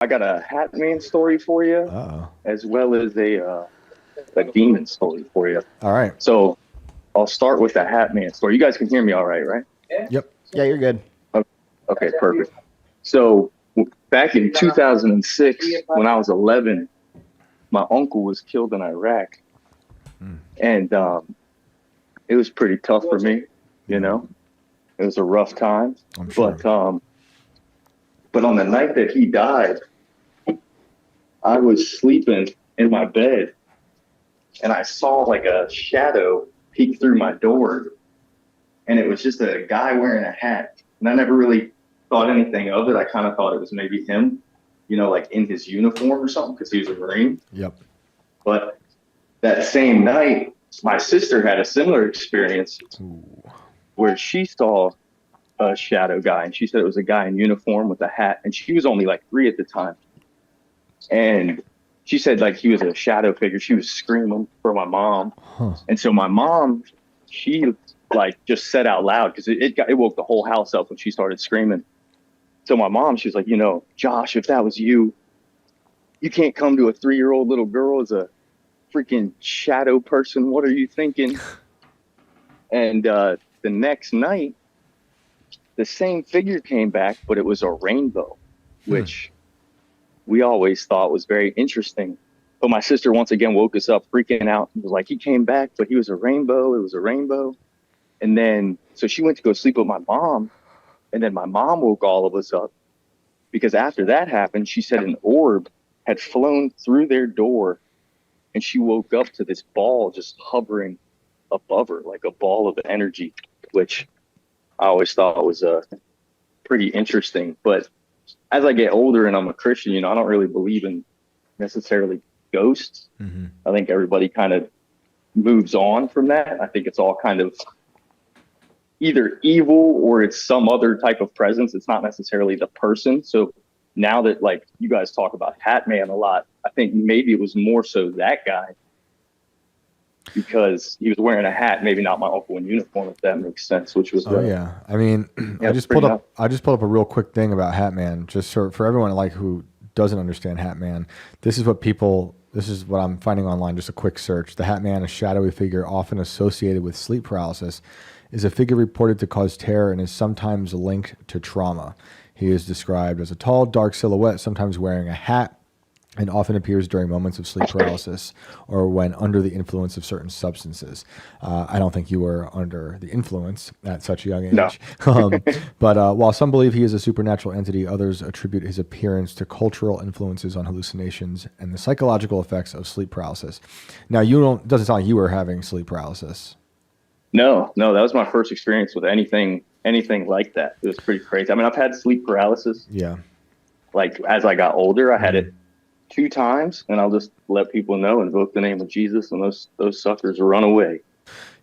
I got a Hatman story for you, Uh-oh. as well as a demon story for you. All right. So I'll start with the Hatman story. You guys can hear me all right, right? Yep. Yeah, you're good. Okay, okay, perfect. So back in 2006, when I was 11, my uncle was killed in Iraq, Mm. and it was pretty tough for me. You know, it was a rough time. I'm sure. But on the night that he died, I was sleeping in my bed, and I saw like a shadow peek through my door, and it was just a guy wearing a hat. And I never really thought anything of it. I kind of thought it was maybe him, like in his uniform or something, because he was a Marine. Yep. But that same night, my sister had a similar experience Ooh. where she saw a shadow guy, and she said it was a guy in uniform with a hat, and she was only like 3 at the time. And she said like he was a shadow figure. She was screaming for my mom. Huh. And so my mom, she like just said out loud, because it woke the whole house up when she started screaming. So my mom, she was like, Josh, if that was you, you can't come to a 3-year-old little girl as a freaking shadow person. What are you thinking? And the next night, the same figure came back, but it was a rainbow, which we always thought was very interesting. But my sister once again woke us up freaking out and was like, he came back, but he was a rainbow. It was a rainbow. And then, so she went to go sleep with my mom. And then my mom woke all of us up, because after that happened, she said an orb had flown through their door, and she woke up to this ball just hovering above her, like a ball of energy, which I always thought was pretty interesting. But as I get older and I'm a Christian, I don't really believe in necessarily ghosts. Mm-hmm. I think everybody kind of moves on from that. I think it's all kind of either evil or it's some other type of presence. It's not necessarily the person. So now that like you guys talk about Hatman a lot, I think maybe it was more so that guy, because he was wearing a hat, maybe not my uncle in uniform, if that makes sense, which was Yeah. I mean, yeah, I just pulled up a real quick thing about Hatman, just for everyone like who doesn't understand Hatman. This is what I'm finding online, just a quick search. The Hatman, a shadowy figure often associated with sleep paralysis, is a figure reported to cause terror and is sometimes linked to trauma. He is described as a tall, dark silhouette, sometimes wearing a hat, and often appears during moments of sleep paralysis or when under the influence of certain substances. I don't think you were under the influence at such a young age. No. But while some believe he is a supernatural entity, others attribute his appearance to cultural influences on hallucinations and the psychological effects of sleep paralysis. Now, doesn't sound like you were having sleep paralysis. No, that was my first experience with anything like that. It was pretty crazy. I mean, I've had sleep paralysis. Yeah. Like as I got older, I had it 2 times, and I'll just let people know, invoke the name of Jesus, and those suckers run away.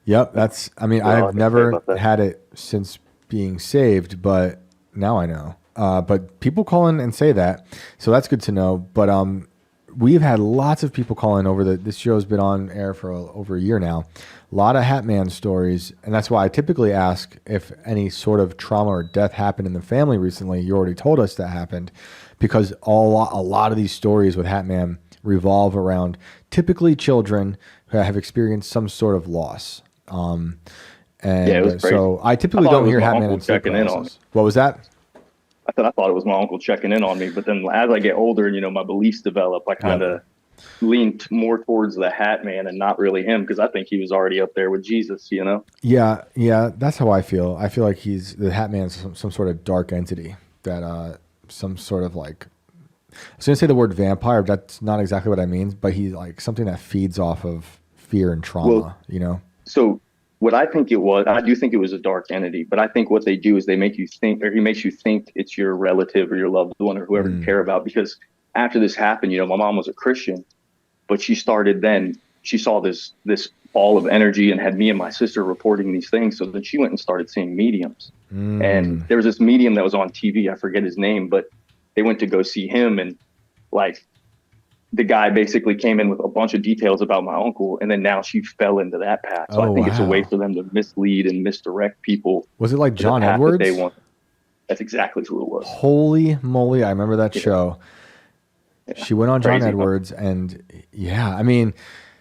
Yep. I've never had it since being saved, but now I know. But people call in and say that, so that's good to know. But we've had lots of people call in this show's been on air for over a year now. A lot of Hatman stories, and that's why I typically ask if any sort of trauma or death happened in the family recently. You already told us that happened, because a lot of these stories with Hatman revolve around typically children who have experienced some sort of loss. And yeah, it was crazy. So I typically don't hear Hatman and sleep paralysis. What was that? I thought it was my uncle checking in on me, but then as I get older and my beliefs develop, I kind of leaned more towards the Hatman and not really him, because I think he was already up there with Jesus. Yeah, that's how I feel. I feel like the Hatman's some sort of dark entity that some sort of like, I was gonna say the word vampire, but that's not exactly what I mean, but he's like something that feeds off of fear and trauma. So what I think it was, I do think it was a dark entity, but I think what they do is they make you think, or he makes you think it's your relative or your loved one or whoever you care about. Because after this happened, my mom was a Christian, but she saw this ball of energy and had me and my sister reporting these things. So then she went and started seeing mediums. And there was this medium that was on TV, I forget his name, but they went to go see him, and like the guy basically came in with a bunch of details about my uncle, and then now she fell into that path. So I think it's a way for them to mislead and misdirect people. Was it like John Edwards? That's exactly who it was. Holy moly, I remember that show. She went on John Edwards, and I mean,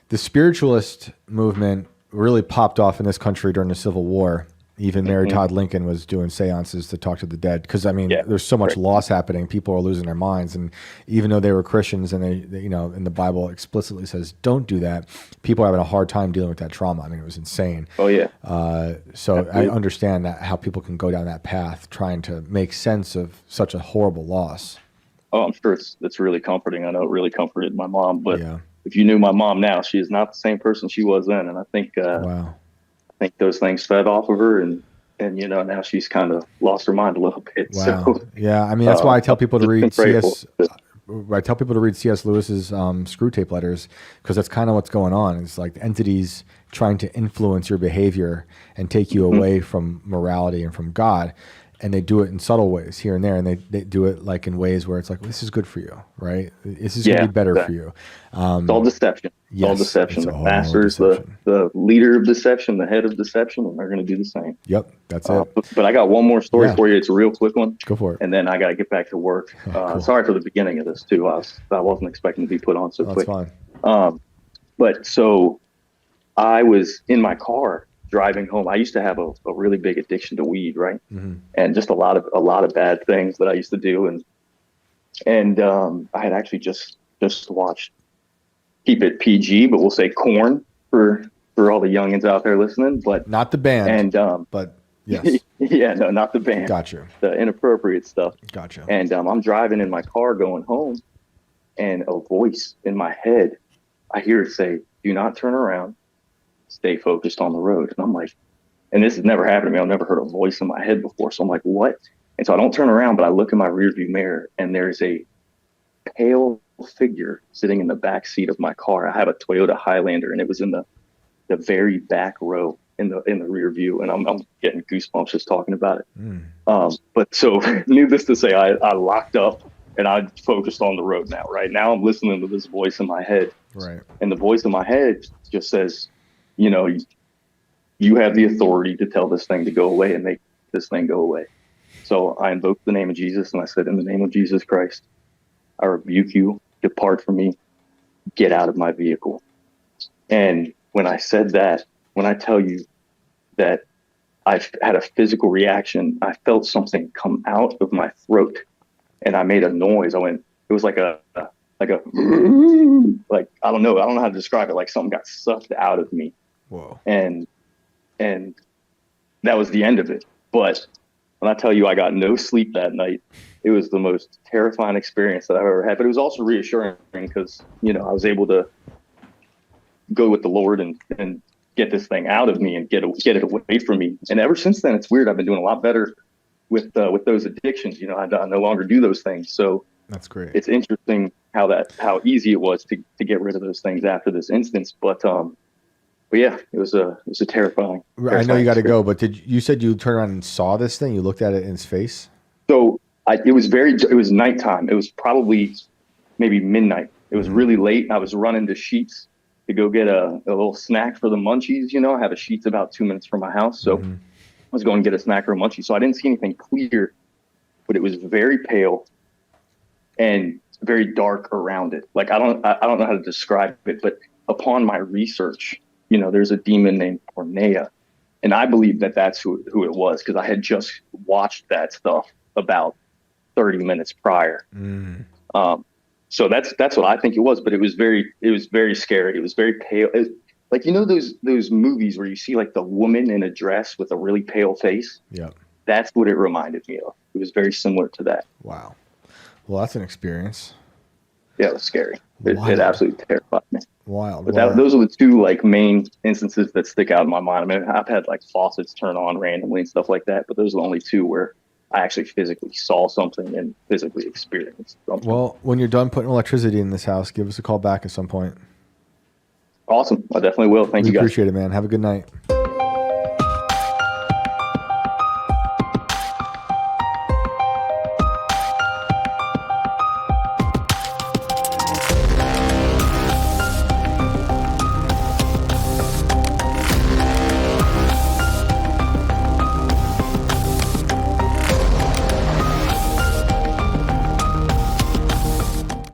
the spiritualist movement really popped off in this country during the Civil War. Even Mary Todd Lincoln was doing seances to talk to the dead. Because, I mean, there's so much loss happening. People are losing their minds. And even though they were Christians and they, you know, and the Bible explicitly says, don't do that, people are having a hard time dealing with that trauma. I mean, it was insane. Oh, yeah. So absolutely. I understand that how people can go down that path trying to make sense of such a horrible loss. Oh, I'm sure it's really comforting. I know it really comforted my mom. But if you knew my mom now, she is not the same person she was then. And I think I think those things fed off of her, and you know, now she's kind of lost her mind a little bit. Wow. So, yeah, I mean, that's why I tell people to read C.S. I tell people to read C.S. Lewis's Screw Tape Letters, because that's kind of what's going on. It's like entities trying to influence your behavior and take you away from morality and from God. And they do it in subtle ways here and there, and they do it like in ways where it's like, well, this is good for you, right? This is going to be better for you. It's all deception. It's all deception. The master's the leader of deception, the head of deception, and they're going to do the same. Yep, that's it. But I got one more story for you. It's a real quick one. Go for it. And then I got to get back to work. Cool. Sorry for the beginning of this too. I wasn't expecting to be put on so quick. That's fine. But so I was in my car driving home. I used to have a really big addiction to weed, right? And just a lot of bad things that I used to do. And I had actually just watched, keep it PG, but we'll say Korn for all the youngins out there listening, but not the band. And but yes. Yeah, no, not the band. Gotcha. The inappropriate stuff. Gotcha. And I'm driving in my car going home, and a voice in my head, I hear it say, "Do not turn around. Stay focused on the road." And I'm like, and this has never happened to me. I've never heard a voice in my head before. So I'm like, what? And so I don't turn around, but I look in my rearview mirror, and there's a pale figure sitting in the back seat of my car. I have a Toyota Highlander, and it was in the very back row in the rear view. And I'm getting goosebumps just talking about it. But so needless to say, I locked up and I focused on the road now. Right now I'm listening to this voice in my head. Right. And the voice in my head just says, you know, you have the authority to tell this thing to go away and make this thing go away. So I invoked the name of Jesus, and I said, in the name of Jesus Christ, I rebuke you, depart from me, get out of my vehicle. And when I said that, when I tell you that I've had a physical reaction, I felt something come out of my throat, and I made a noise. It was like a like, I don't know how to describe it. Like something got sucked out of me. Whoa. And that was the end of it. But when I tell you I got no sleep that night, it was the most terrifying experience that I've ever had. But it was also reassuring because, you know, I was able to go with the Lord and get this thing out of me and get it away from me. And ever since then, it's weird. I've been doing a lot better with those addictions. You know, I no longer do those things. So that's great. It's interesting how easy it was to get rid of those things after this instance. But yeah, it was a terrifying. I know you got to go, but you said you turned around and saw this thing? You looked at it in his face? So it was nighttime. It was probably maybe midnight. It was really late. I was running to Sheetz to go get a little snack for the munchies. You know, I have a Sheetz about 2 minutes from my house. So I was going to get a snack or a munchie. So I didn't see anything clear, but it was very pale and very dark around it. Like, I don't know how to describe it, but upon my research, you know, there's a demon named Pornea, and I believe that that's who it was, because I had just watched that stuff about 30 minutes prior. So that's what I think it was, but it was very scary. It was very pale. Like, you know, those movies where you see like the woman in a dress with a really pale face. Yeah. That's what it reminded me of. It was very similar to that. Wow. Well, that's an experience. Yeah, it was scary. It absolutely terrified me. Wild. But those are the two like main instances that stick out in my mind. I mean, I've had like faucets turn on randomly and stuff like that, but those are the only two where I actually physically saw something and physically experienced something. Well, when you're done putting electricity in this house, give us a call back at some point. Awesome. I definitely will. Thank you guys. Appreciate it, man. Have a good night.